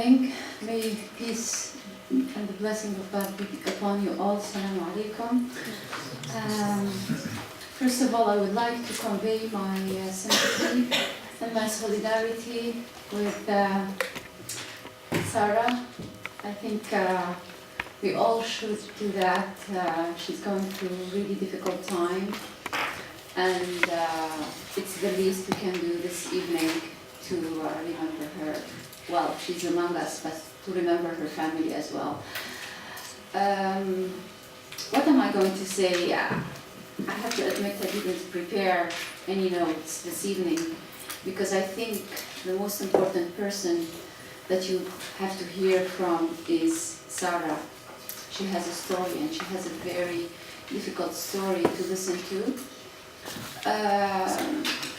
morning. May peace and the blessing of God be upon you all. Assalamu alaikum. First of all, I would like to convey my sympathy and my solidarity with Sarah. I think we all should do that. She's going through a really difficult time, and it's the least we can do this evening to remember her. Well, she's among us, but to remember her family as well. What am I going to say? I have to admit I didn't prepare any notes this evening, because I think the most important person that you have to hear from is Sarah. She has a story, and she has a very difficult story to listen to.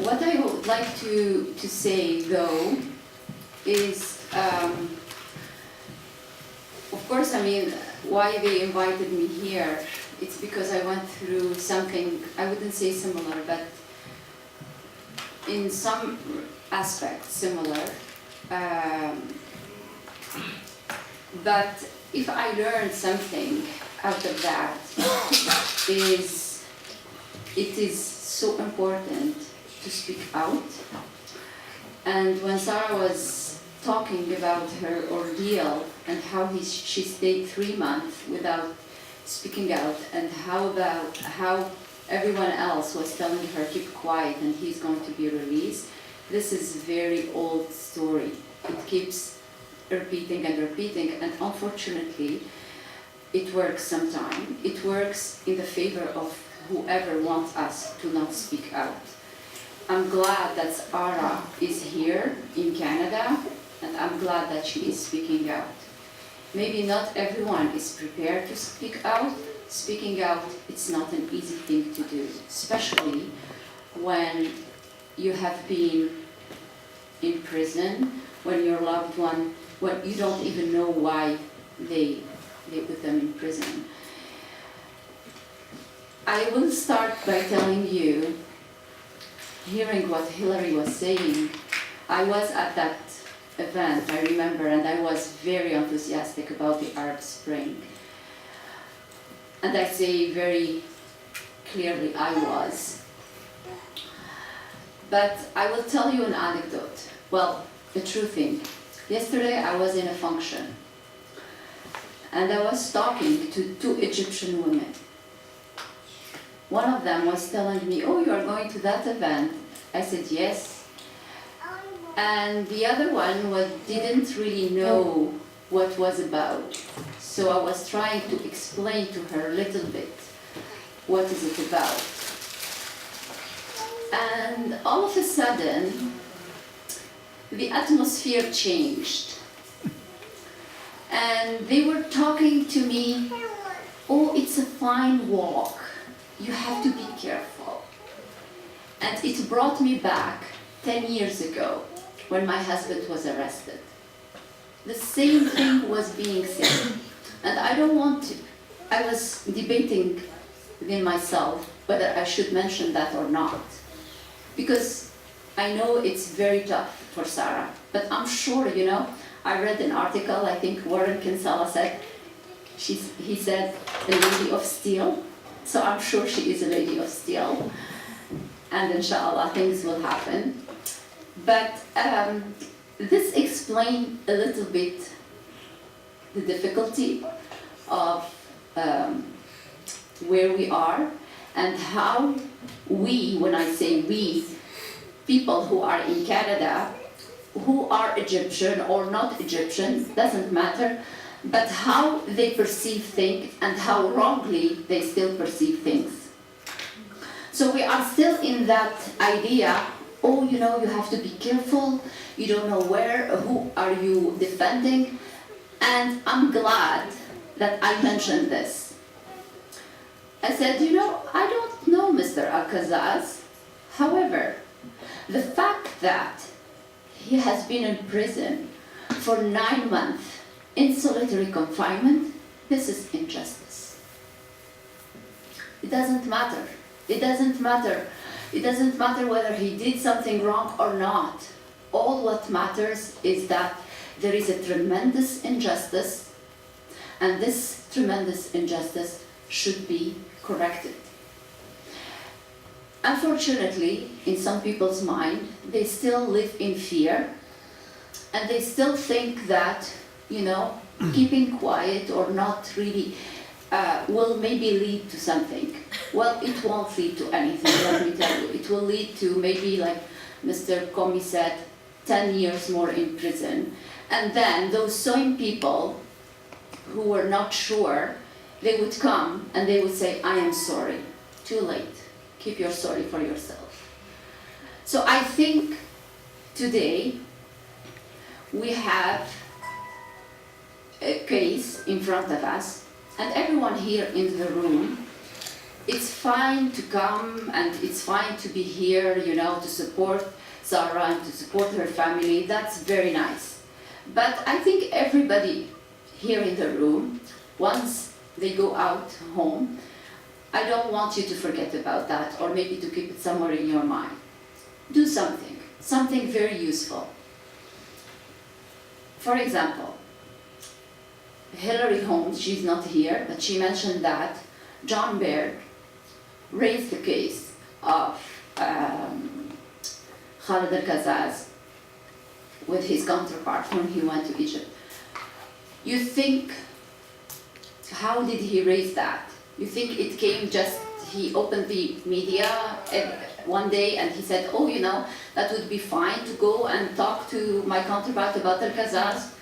What I would like to say, though, is, of course, I mean, why they invited me here, it's because I went through something, I wouldn't say similar, but in some aspects similar. But if I learned something out of that, it is so important to speak out. And when Sarah was talking about her ordeal and how she stayed 3 months without speaking out, and how everyone else was telling her keep quiet and he's going to be released, this is a very old story. It keeps repeating and repeating, and unfortunately it works sometimes. It works in the favor of whoever wants us to not speak out. I'm glad that Sarah is here in Canada, and I'm glad that she is speaking out. Maybe not everyone is prepared to speak out. Speaking out, it's not an easy thing to do, especially when you have been in prison, when your loved one, when you don't even know why they put them in prison. I will start by telling you, hearing what Hillary was saying. I was at that event, I remember, and I was very enthusiastic about the Arab Spring. And I say very clearly I was. But I will tell you an anecdote. Well, the true thing. Yesterday I was in a function, and I was talking to 2 Egyptian women. One of them was telling me, oh, you are going to that event? I said, yes. And the other one didn't really know what was about. So I was trying to explain to her a little bit, what is it about? And all of a sudden, the atmosphere changed. And they were talking to me, oh, it's a fine walk. You have to be careful. And it brought me back 10 years ago when my husband was arrested. The same thing was being said. And I don't want to, I was debating within myself whether I should mention that or not. Because I know it's very tough for Sarah. But I'm sure, I read an article, I think Warren Kinsella said, he said, a lady of steel. So I'm sure she is a lady of steel, and inshallah things will happen. But this explains a little bit the difficulty of where we are, and how we, when I say we, people who are in Canada, who are Egyptian or not Egyptian, doesn't matter, but how they perceive things and how wrongly they still perceive things. So we are still in that idea, oh, you have to be careful, you don't know who are you defending, and I'm glad that I mentioned this. I said, I don't know Mr. Al-Qazzaz. However, the fact that he has been in prison for 9 months, in solitary confinement, this is injustice. It doesn't matter. It doesn't matter. It doesn't matter whether he did something wrong or not. All what matters is that there is a tremendous injustice, and this tremendous injustice should be corrected. Unfortunately, in some people's mind, they still live in fear, and they still think that, you know, keeping quiet or not really will maybe lead to something. Well, it won't lead to anything, let me tell you. It will lead to maybe, like Mr. Comey said, 10 years more in prison. And then those same people who were not sure, they would come and they would say, I am sorry. Too late. Keep your sorry for yourself. So I think today we have a case in front of us, and everyone here in the room, it's fine to come and it's fine to be here, you know, to support Sarah and to support her family. That's very nice. But I think everybody here in the room, once they go out home, I don't want you to forget about that, or maybe to keep it somewhere in your mind. Do something very useful. For example, Hillary Holmes, she's not here, but she mentioned that John Baird raised the case of Khalid Al-Qazzaz with his counterpart when he went to Egypt. You think, how did he raise that? You think it came just, he opened the media one day and he said, oh, you know, that would be fine to go and talk to my counterpart about Al-Qazzaz?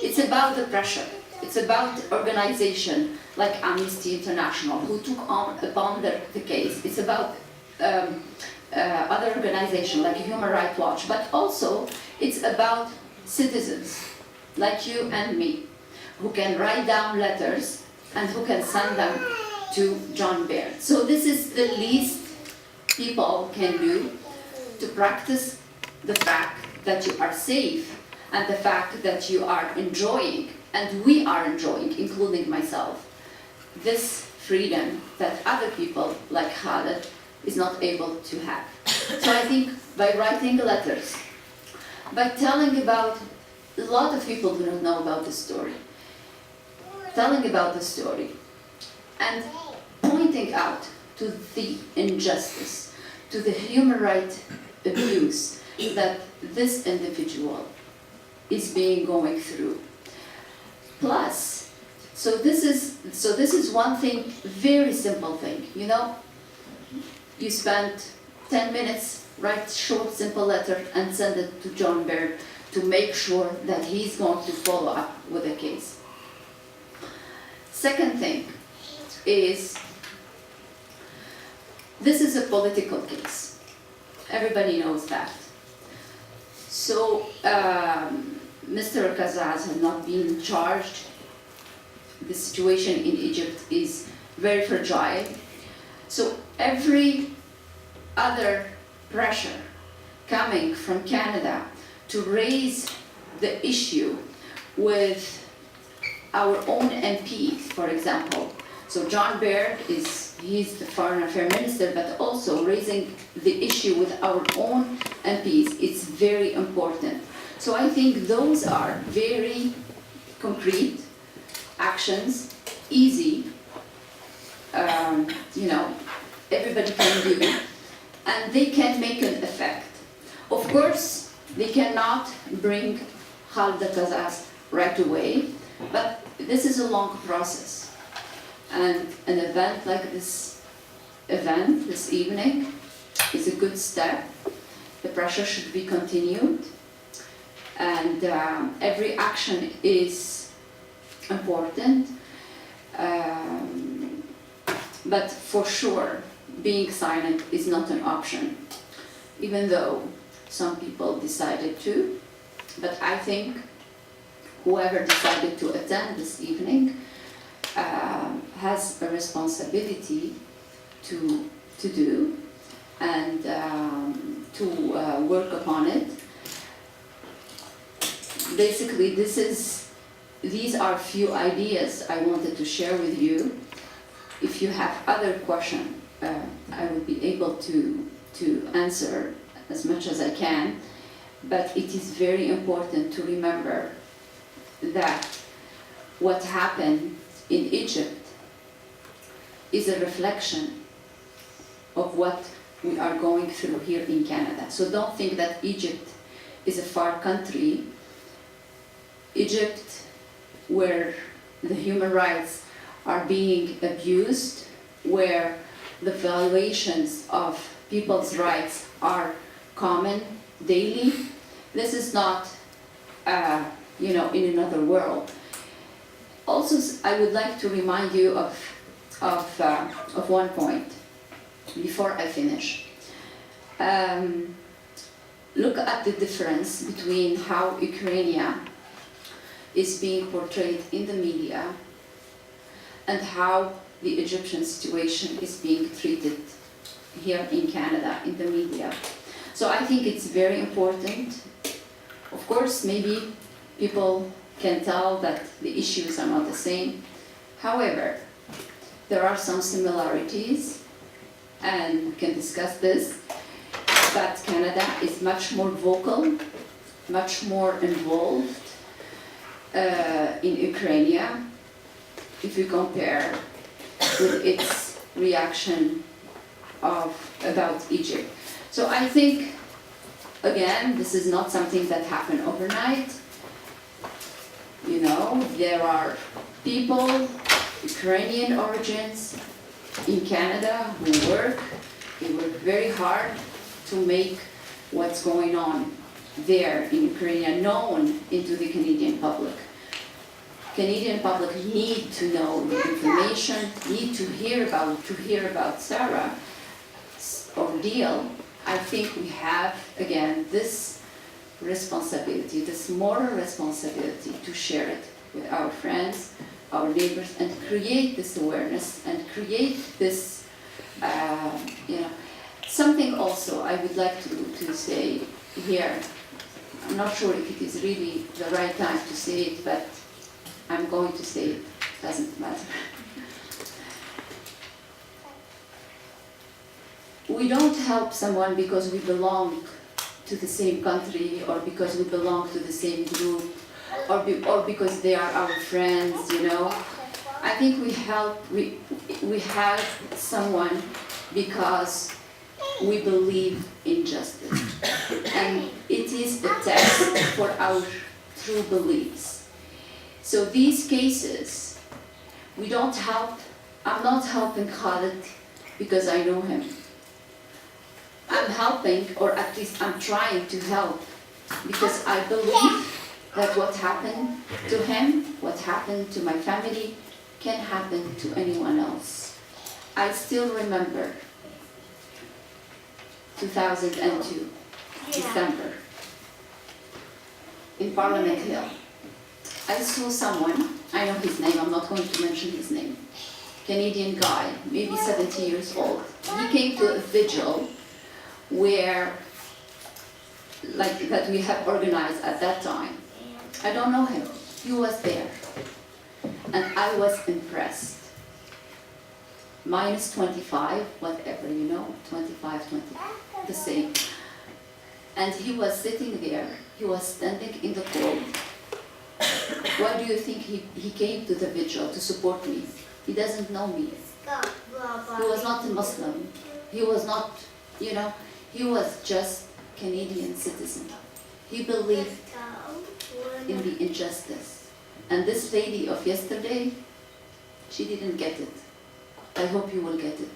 It's about the pressure. It's about organization like Amnesty International, who took upon the case. It's about other organizations like Human Rights Watch, but also it's about citizens like you and me, who can write down letters and who can send them to John Baird. So this is the least people can do to practice the fact that you are safe and the fact that you are enjoying, and we are enjoying, including myself, this freedom that other people like Khalid is not able to have. So I think by writing letters, by telling about, a lot of people do not know about the story, telling about the story, and pointing out to the injustice, to the human rights abuse that this individual is going through. Plus, so this is one thing, very simple thing, you know, you spend 10 minutes, write short, simple letter and send it to John Baird to make sure that he's going to follow up with the case. Second thing is, this is a political case. Everybody knows that. So Mr. Al-Qazzaz has not been charged. The situation in Egypt is very fragile. So every other pressure coming from Canada to raise the issue with our own MPs, for example. So John Baird he's the Foreign Affairs Minister, but also raising the issue with our own MPs, it's very important. So I think those are very concrete actions, easy, you know, everybody can do, and they can make an effect. Of course, they cannot bring Khalid Al-Qazzaz right away, but this is a long process. And an event like this evening is a good step. The pressure should be continued, and every action is important. But for sure, being silent is not an option, even though some people decided to. But I think whoever decided to attend this evening has a responsibility to do and to work upon it. Basically, these are few ideas I wanted to share with you. If you have other questions, I will be able to answer as much as I can. But it is very important to remember that what happened in Egypt is a reflection of what we are going through here in Canada. So don't think that Egypt is a far country. Egypt, where the human rights are being abused, where the violations of people's rights are common daily, this is not, in another world. Also, I would like to remind you of one point before I finish. Look at the difference between how Ukraine is being portrayed in the media and how the Egyptian situation is being treated here in Canada in the media. So I think it's very important. Of course, maybe people can tell that the issues are not the same. However, there are some similarities, and we can discuss this, but Canada is much more vocal, much more involved in Ukraine if you compare with its reaction about Egypt. So I think, again, this is not something that happened overnight. There are people, Ukrainian origins, in Canada who work. They work very hard to make what's going on there in Ukraine known into the Canadian public. Canadian public need to know the information, need to hear about Sarah's ordeal. I think we have, again, this responsibility, this moral responsibility to share it with our friends, our neighbors, and create this awareness and create this, something also I would like to say here. I'm not sure if it is really the right time to say it, but I'm going to say it, doesn't matter. We don't help someone because we belong to the same country or because we belong to the same group or because they are our friends, I think we help someone because we believe in justice. And it is a test for our true beliefs. So these cases, we don't help. I'm not helping Khalid because I know him. I'm helping, or at least I'm trying to help, because I believe that what happened to him, what happened to my family, can happen to anyone else. I still remember 2002, December, in Parliament Hill. I saw someone, I know his name, I'm not going to mention his name, Canadian guy, maybe 70 years old. He came to a vigil where, that we have organized at that time. I don't know him, he was there. And I was impressed. Minus 25, whatever, 25, 20, the same. And he was sitting there, he was standing in the cold. Why do you think he came to the vigil to support me? He doesn't know me. He was not a Muslim. He was not, he was just Canadian citizen. He believed in the injustice. And this lady of yesterday, she didn't get it. I hope you will get it.